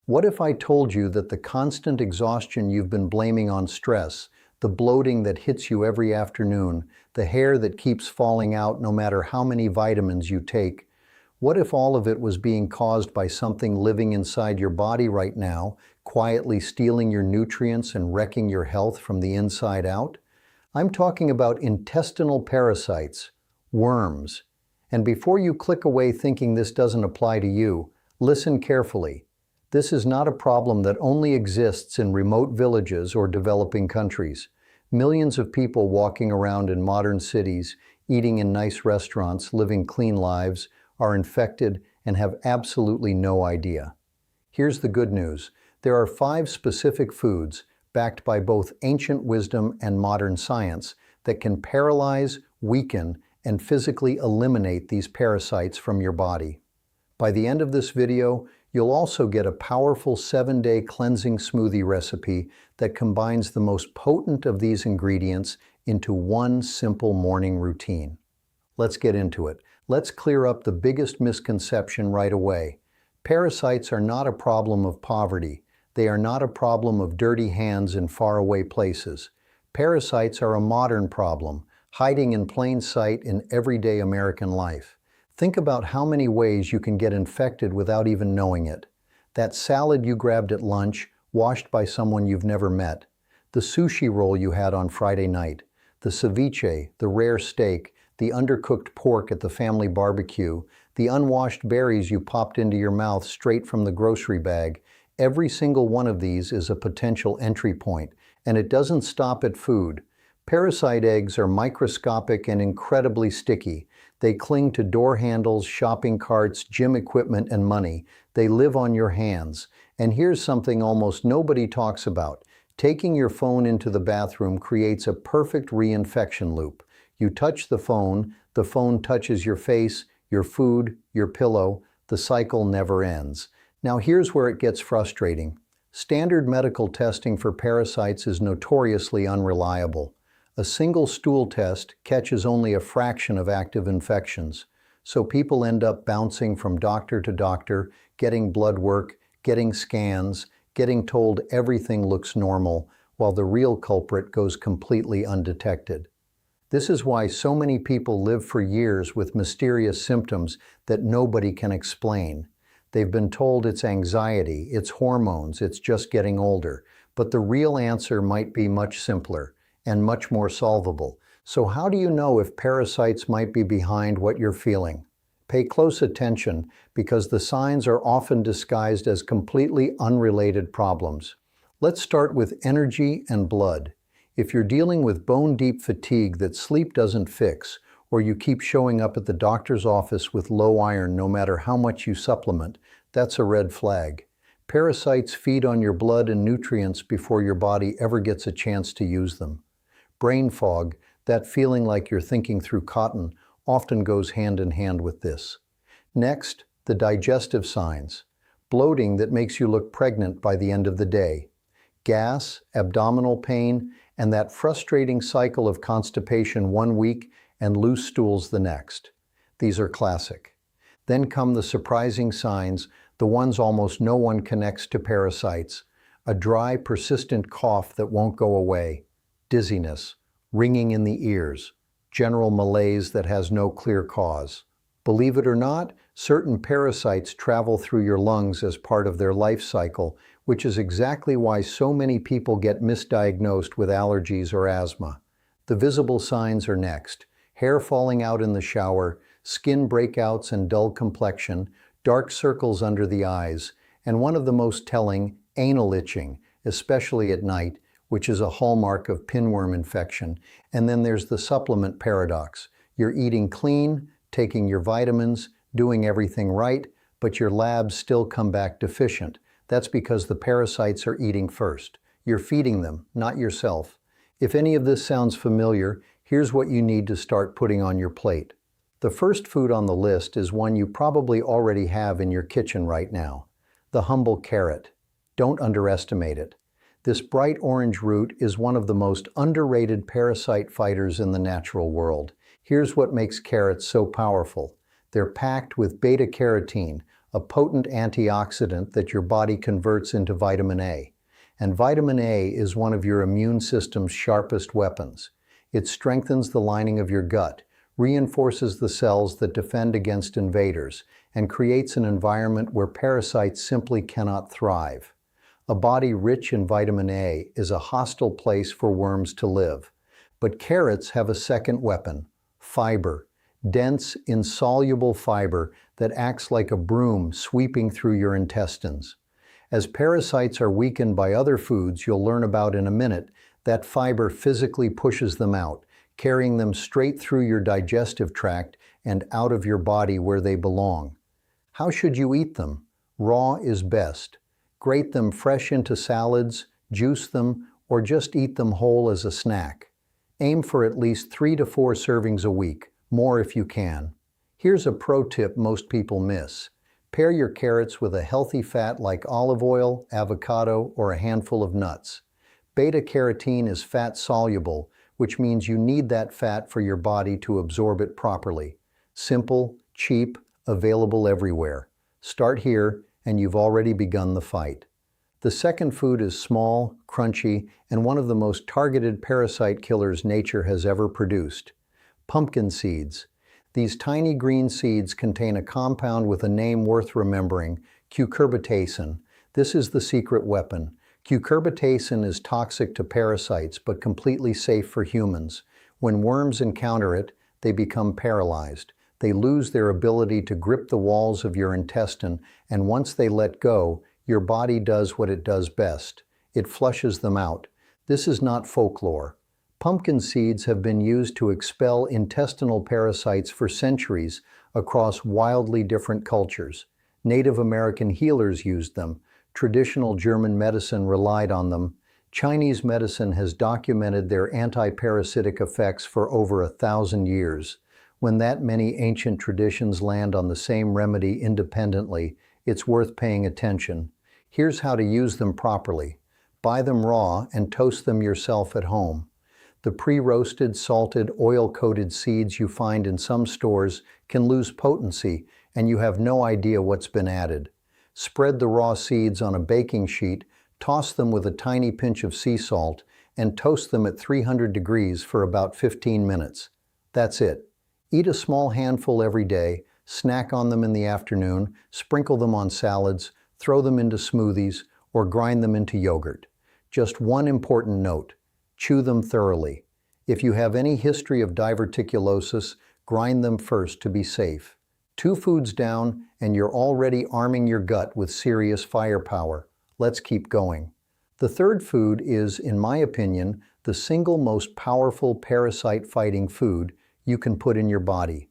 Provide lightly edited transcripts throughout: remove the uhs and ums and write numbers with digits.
What if I told you that the constant exhaustion you've been blaming on stress, the bloating that hits you every afternoon, the hair that keeps falling out no matter how many vitamins you take, what if all of it was being caused by something living inside your body right now, quietly stealing your nutrients and wrecking your health from the inside out? I'm talking about intestinal parasites, worms. And before you click away thinking this doesn't apply to you, listen carefully. This is not a problem that only exists in remote villages or developing countries. Millions of people walking around in modern cities, eating in nice restaurants, living clean lives, are infected and have absolutely no idea. Here's the good news. There are 5 specific foods, backed by both ancient wisdom and modern science, that can paralyze, weaken, and physically eliminate these parasites from your body. By the end of this video, you'll also get a powerful 7-day cleansing smoothie recipe that combines the most potent of these ingredients into one simple morning routine. Let's get into it. Let's clear up the biggest misconception right away. Parasites are not a problem of poverty. They are not a problem of dirty hands in faraway places. Parasites are a modern problem, hiding in plain sight in everyday American life. Think about how many ways you can get infected without even knowing it. That salad you grabbed at lunch, washed by someone you've never met. The sushi roll you had on Friday night. The ceviche, the rare steak, the undercooked pork at the family barbecue, the unwashed berries you popped into your mouth straight from the grocery bag. Every single one of these is a potential entry point, and it doesn't stop at food. Parasite eggs are microscopic and incredibly sticky. They cling to door handles, shopping carts, gym equipment, and money. They live on your hands. And here's something almost nobody talks about. Taking your phone into the bathroom creates a perfect reinfection loop. You touch the phone touches your face, your food, your pillow. The cycle never ends. Now here's where it gets frustrating. Standard medical testing for parasites is notoriously unreliable. A single stool test catches only a fraction of active infections, so people end up bouncing from doctor to doctor, getting blood work, getting scans, getting told everything looks normal, while the real culprit goes completely undetected. This is why so many people live for years with mysterious symptoms that nobody can explain. They've been told it's anxiety, it's hormones, it's just getting older, but the real answer might be much simpler and much more solvable. So how do you know if parasites might be behind what you're feeling? Pay close attention because the signs are often disguised as completely unrelated problems. Let's start with energy and blood. If you're dealing with bone-deep fatigue that sleep doesn't fix, or you keep showing up at the doctor's office with low iron no matter how much you supplement, that's a red flag. Parasites feed on your blood and nutrients before your body ever gets a chance to use them. Brain fog, that feeling like you're thinking through cotton, often goes hand in hand with this. Next, the digestive signs. Bloating that makes you look pregnant by the end of the day. Gas, abdominal pain, and that frustrating cycle of constipation one week and loose stools the next. These are classic. Then come the surprising signs, the ones almost no one connects to parasites. A dry, persistent cough that won't go away. Dizziness, ringing in the ears, general malaise that has no clear cause. Believe it or not, certain parasites travel through your lungs as part of their life cycle, which is exactly why so many people get misdiagnosed with allergies or asthma. The visible signs are next. Hair falling out in the shower, skin breakouts and dull complexion, dark circles under the eyes, and one of the most telling, anal itching, especially at night, which is a hallmark of pinworm infection. And then there's the supplement paradox. You're eating clean, taking your vitamins, doing everything right, but your labs still come back deficient. That's because the parasites are eating first. You're feeding them, not yourself. If any of this sounds familiar, here's what you need to start putting on your plate. The first food on the list is one you probably already have in your kitchen right now. The humble carrot. Don't underestimate it. This bright orange root is one of the most underrated parasite fighters in the natural world. Here's what makes carrots so powerful. They're packed with beta-carotene, a potent antioxidant that your body converts into vitamin A. And vitamin A is one of your immune system's sharpest weapons. It strengthens the lining of your gut, reinforces the cells that defend against invaders, and creates an environment where parasites simply cannot thrive. A body rich in vitamin A is a hostile place for worms to live. But carrots have a second weapon: fiber. Dense, insoluble fiber that acts like a broom sweeping through your intestines. As parasites are weakened by other foods you'll learn about in a minute, that fiber physically pushes them out, carrying them straight through your digestive tract and out of your body where they belong. How should you eat them? Raw is best. Grate them fresh into salads, juice them, or just eat them whole as a snack. Aim for at least 3 to 4 servings a week, more if you can. Here's a pro tip most people miss. Pair your carrots with a healthy fat like olive oil, avocado, or a handful of nuts. Beta-carotene is fat-soluble, which means you need that fat for your body to absorb it properly. Simple, cheap, available everywhere. Start here, and you've already begun the fight. The second food is small, crunchy, and one of the most targeted parasite killers nature has ever produced. Pumpkin seeds. These tiny green seeds contain a compound with a name worth remembering: cucurbitacin. This is the secret weapon. Cucurbitacin is toxic to parasites but completely safe for humans. When worms encounter it, they become paralyzed. They lose their ability to grip the walls of your intestine, and once they let go, your body does what it does best. It flushes them out. This is not folklore. Pumpkin seeds have been used to expel intestinal parasites for centuries across wildly different cultures. Native American healers used them. Traditional German medicine relied on them. Chinese medicine has documented their anti-parasitic effects for over 1,000 years. When that many ancient traditions land on the same remedy independently, it's worth paying attention. Here's how to use them properly. Buy them raw and toast them yourself at home. The pre-roasted, salted, oil-coated seeds you find in some stores can lose potency, and you have no idea what's been added. Spread the raw seeds on a baking sheet, toss them with a tiny pinch of sea salt, and toast them at 300 degrees for about 15 minutes. That's it. Eat a small handful every day, snack on them in the afternoon, sprinkle them on salads, throw them into smoothies, or grind them into yogurt. Just one important note: chew them thoroughly. If you have any history of diverticulosis, grind them first to be safe. 2 foods down, and you're already arming your gut with serious firepower. Let's keep going. The third food is, in my opinion, the single most powerful parasite-fighting food you can put in your body: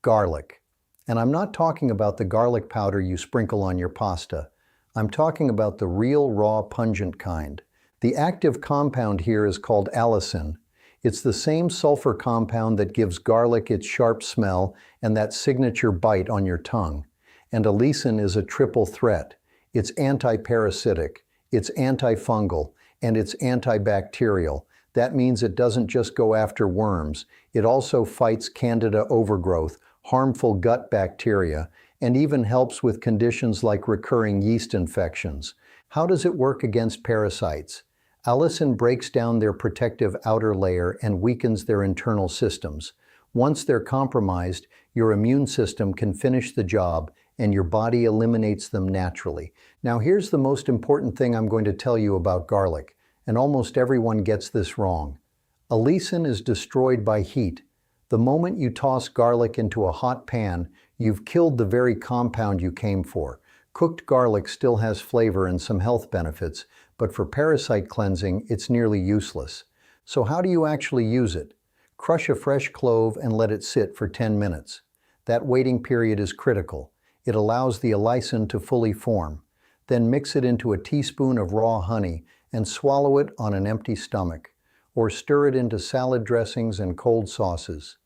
garlic. And I'm not talking about the garlic powder you sprinkle on your pasta. I'm talking about the real, raw, pungent kind. The active compound here is called allicin. It's the same sulfur compound that gives garlic its sharp smell and that signature bite on your tongue. And allicin is a triple threat. It's anti-parasitic, it's antifungal, and it's antibacterial. That means it doesn't just go after worms. It also fights Candida overgrowth, harmful gut bacteria, and even helps with conditions like recurring yeast infections. How does it work against parasites? Allicin breaks down their protective outer layer and weakens their internal systems. Once they're compromised, your immune system can finish the job and your body eliminates them naturally. Now here's the most important thing I'm going to tell you about garlic, and almost everyone gets this wrong. Allicin is destroyed by heat. The moment you toss garlic into a hot pan, you've killed the very compound you came for. Cooked garlic still has flavor and some health benefits, but for parasite cleansing, it's nearly useless. So how do you actually use it? Crush a fresh clove and let it sit for 10 minutes. That waiting period is critical. It allows the allicin to fully form. Then mix it into a teaspoon of raw honey and swallow it on an empty stomach, or stir it into salad dressings and cold sauces.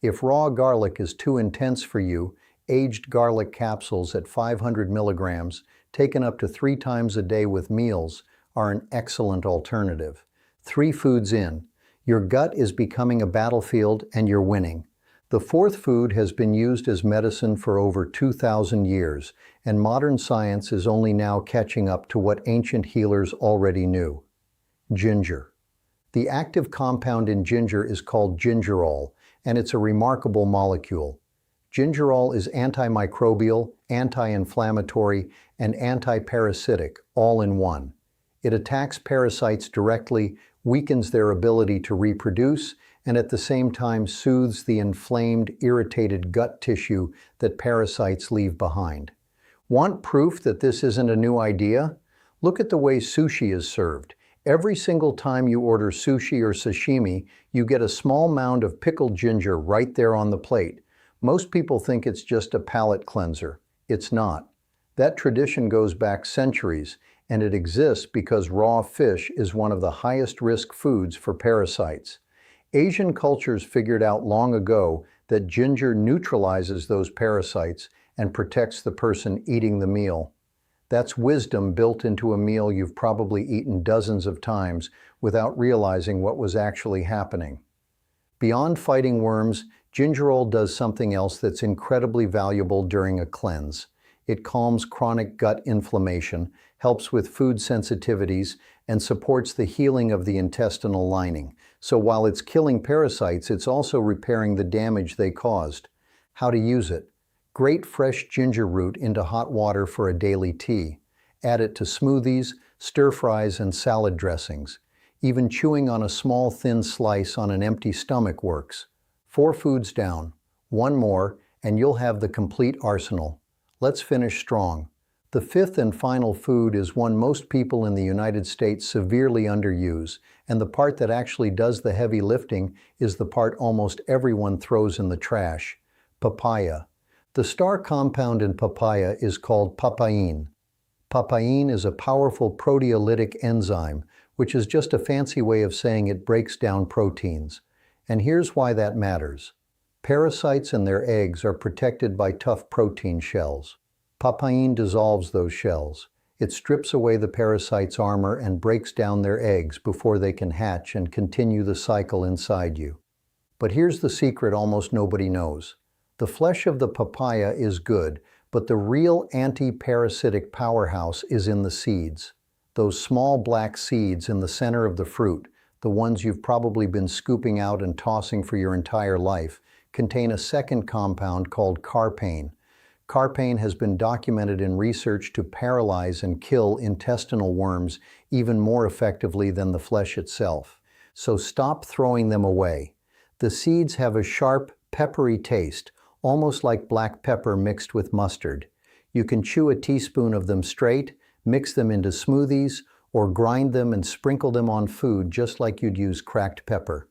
If raw garlic is too intense for you, aged garlic capsules at 500 milligrams, taken up to 3 times a day with meals, are an excellent alternative. 3 foods in. Your gut is becoming a battlefield and you're winning. The fourth food has been used as medicine for over 2,000 years, and modern science is only now catching up to what ancient healers already knew. Ginger. The active compound in ginger is called gingerol, and it's a remarkable molecule. Gingerol is antimicrobial, anti-inflammatory, and anti-parasitic, all in one. It attacks parasites directly, weakens their ability to reproduce, and at the same time soothes the inflamed, irritated gut tissue that parasites leave behind. Want proof that this isn't a new idea? Look at the way sushi is served. Every single time you order sushi or sashimi, you get a small mound of pickled ginger right there on the plate. Most people think it's just a palate cleanser. It's not. That tradition goes back centuries, and it exists because raw fish is one of the highest risk foods for parasites. Asian cultures figured out long ago that ginger neutralizes those parasites and protects the person eating the meal. That's wisdom built into a meal you've probably eaten dozens of times without realizing what was actually happening. Beyond fighting worms, gingerol does something else that's incredibly valuable during a cleanse. It calms chronic gut inflammation, helps with food sensitivities, and supports the healing of the intestinal lining. So while it's killing parasites, it's also repairing the damage they caused. How to use it? Grate fresh ginger root into hot water for a daily tea. Add it to smoothies, stir-fries, and salad dressings. Even chewing on a small thin slice on an empty stomach works. 4 foods down. 1 more, and you'll have the complete arsenal. Let's finish strong. The 5th and final food is one most people in the United States severely underuse, and the part that actually does the heavy lifting is the part almost everyone throws in the trash: papaya. The star compound in papaya is called papain. Papain is a powerful proteolytic enzyme, which is just a fancy way of saying it breaks down proteins. And here's why that matters. Parasites and their eggs are protected by tough protein shells. Papain dissolves those shells. It strips away the parasite's armor and breaks down their eggs before they can hatch and continue the cycle inside you. But here's the secret almost nobody knows. The flesh of the papaya is good, but the real anti-parasitic powerhouse is in the seeds. Those small black seeds in the center of the fruit, the ones you've probably been scooping out and tossing for your entire life, contain a second compound called papain. Papain has been documented in research to paralyze and kill intestinal worms even more effectively than the flesh itself. So stop throwing them away. The seeds have a sharp, peppery taste, almost like black pepper mixed with mustard. You can chew a teaspoon of them straight, mix them into smoothies, or grind them and sprinkle them on food just like you'd use cracked pepper.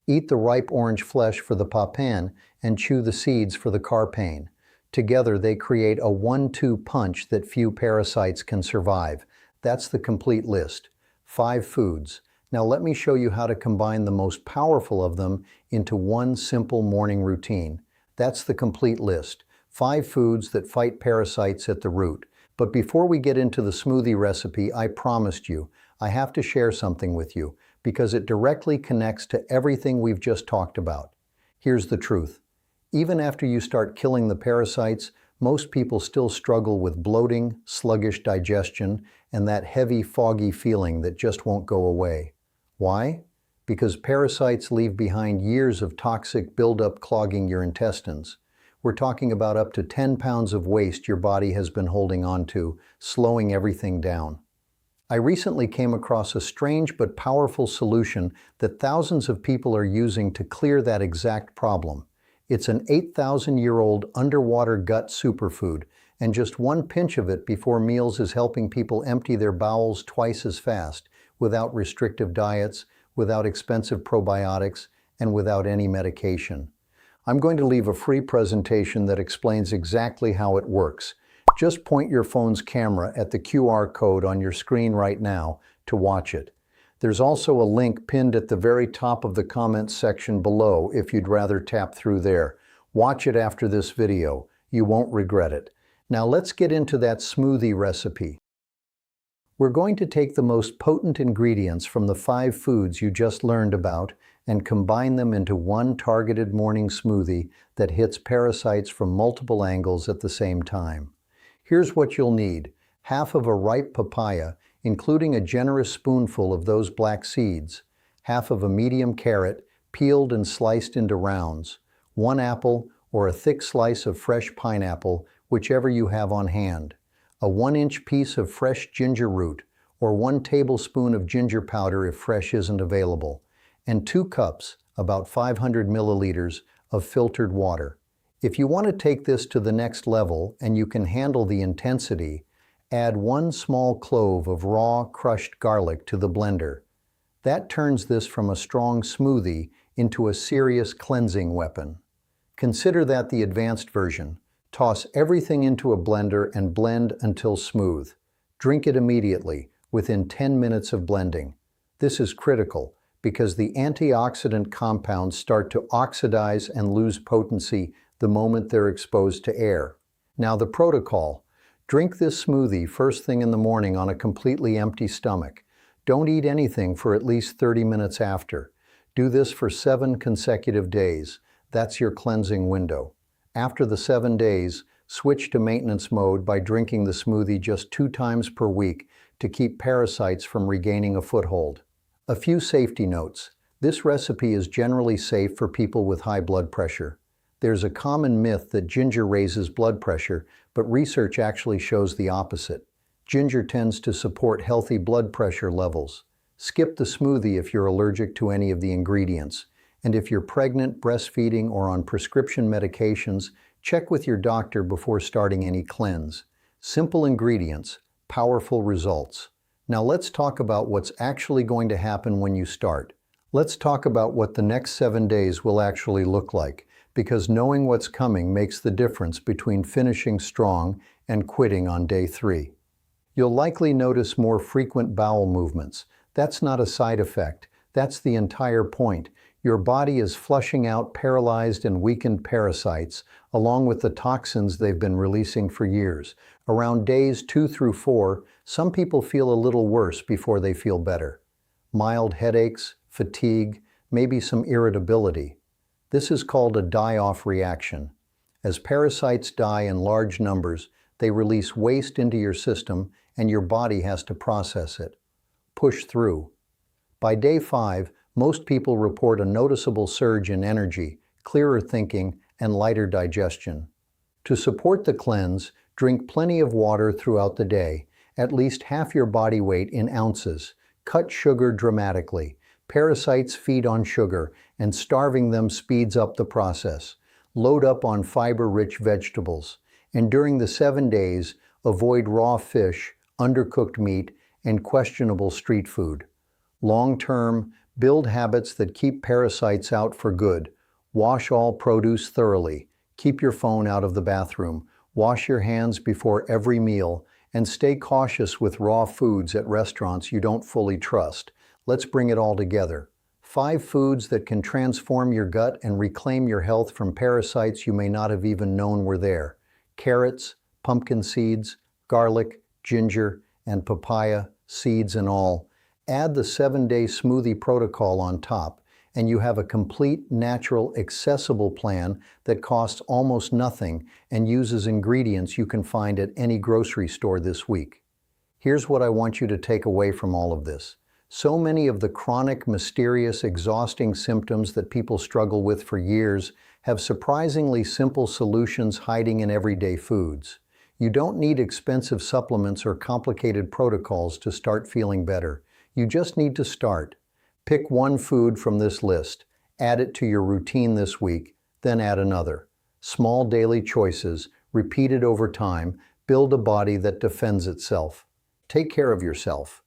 Eat the ripe orange flesh for the papain and chew the seeds for the papain. Together they create a 1-2 punch that few parasites can survive. That's the complete list. 5 foods. Now let me show you how to combine the most powerful of them into one simple morning routine. That's the complete list. 5 foods that fight parasites at the root. But before we get into the smoothie recipe, I promised you, I have to share something with you because it directly connects to everything we've just talked about. Here's the truth. Even after you start killing the parasites, most people still struggle with bloating, sluggish digestion, and that heavy, foggy feeling that just won't go away. Why? Because parasites leave behind years of toxic buildup clogging your intestines. We're talking about up to 10 pounds of waste your body has been holding on to, slowing everything down. I recently came across a strange but powerful solution that thousands of people are using to clear that exact problem. It's an 8,000-year-old underwater gut superfood, and just 1 pinch of it before meals is helping people empty their bowels twice as fast, without restrictive diets, without expensive probiotics, and without any medication. I'm going to leave a free presentation that explains exactly how it works. Just point your phone's camera at the QR code on your screen right now to watch it. There's also a link pinned at the very top of the comments section below if you'd rather tap through there. Watch it after this video. You won't regret it. Now let's get into that smoothie recipe. We're going to take the most potent ingredients from the 5 foods you just learned about and combine them into one targeted morning smoothie that hits parasites from multiple angles at the same time. Here's what you'll need: half of a ripe papaya, including a generous spoonful of those black seeds, half of a medium carrot, peeled and sliced into rounds, one apple, or a thick slice of fresh pineapple, whichever you have on hand, a 1-inch piece of fresh ginger root, or 1 tablespoon of ginger powder if fresh isn't available, and 2 cups, about 500 milliliters, of filtered water. If you want to take this to the next level and you can handle the intensity, add 1 small clove of raw, crushed garlic to the blender. That turns this from a strong smoothie into a serious cleansing weapon. Consider that the advanced version. Toss everything into a blender and blend until smooth. Drink it immediately, within 10 minutes of blending. This is critical because the antioxidant compounds start to oxidize and lose potency the moment they're exposed to air. Now the protocol. Drink this smoothie first thing in the morning on a completely empty stomach. Don't eat anything for at least 30 minutes after. Do this for 7 consecutive days. That's your cleansing window. After the 7 days, switch to maintenance mode by drinking the smoothie just 2 times per week to keep parasites from regaining a foothold. A few safety notes. This recipe is generally safe for people with high blood pressure. There's a common myth that ginger raises blood pressure, but research actually shows the opposite. Ginger tends to support healthy blood pressure levels. Skip the smoothie if you're allergic to any of the ingredients. And if you're pregnant, breastfeeding, or on prescription medications, check with your doctor before starting any cleanse. Simple ingredients, powerful results. Now let's talk about what's actually going to happen when you start. Let's talk about what the next 7 days will actually look like, because knowing what's coming makes the difference between finishing strong and quitting on day 3. You'll likely notice more frequent bowel movements. That's not a side effect. That's the entire point. Your body is flushing out paralyzed and weakened parasites, along with the toxins they've been releasing for years. Around days 2 through 4, some people feel a little worse before they feel better. Mild headaches, fatigue, maybe some irritability. This is called a die-off reaction. As parasites die in large numbers, they release waste into your system and your body has to process it. Push through. By day 5, most people report a noticeable surge in energy, clearer thinking, and lighter digestion. To support the cleanse, drink plenty of water throughout the day, at least half your body weight in ounces. Cut sugar dramatically. Parasites feed on sugar, and starving them speeds up the process. Load up on fiber-rich vegetables. And during the 7 days, avoid raw fish, undercooked meat, and questionable street food. Long-term, build habits that keep parasites out for good. Wash all produce thoroughly. Keep your phone out of the bathroom. Wash your hands before every meal. And stay cautious with raw foods at restaurants you don't fully trust. Let's bring it all together. 5 foods that can transform your gut and reclaim your health from parasites you may not have even known were there. Carrots, pumpkin seeds, garlic, ginger, and papaya, seeds and all. Add the 7-day smoothie protocol on top, and you have a complete, natural, accessible plan that costs almost nothing and uses ingredients you can find at any grocery store this week. Here's what I want you to take away from all of this. So many of the chronic, mysterious, exhausting symptoms that people struggle with for years have surprisingly simple solutions hiding in everyday foods. You don't need expensive supplements or complicated protocols to start feeling better. You just need to start. Pick one food from this list, add it to your routine this week, then add another. Small daily choices, repeated over time, build a body that defends itself. Take care of yourself.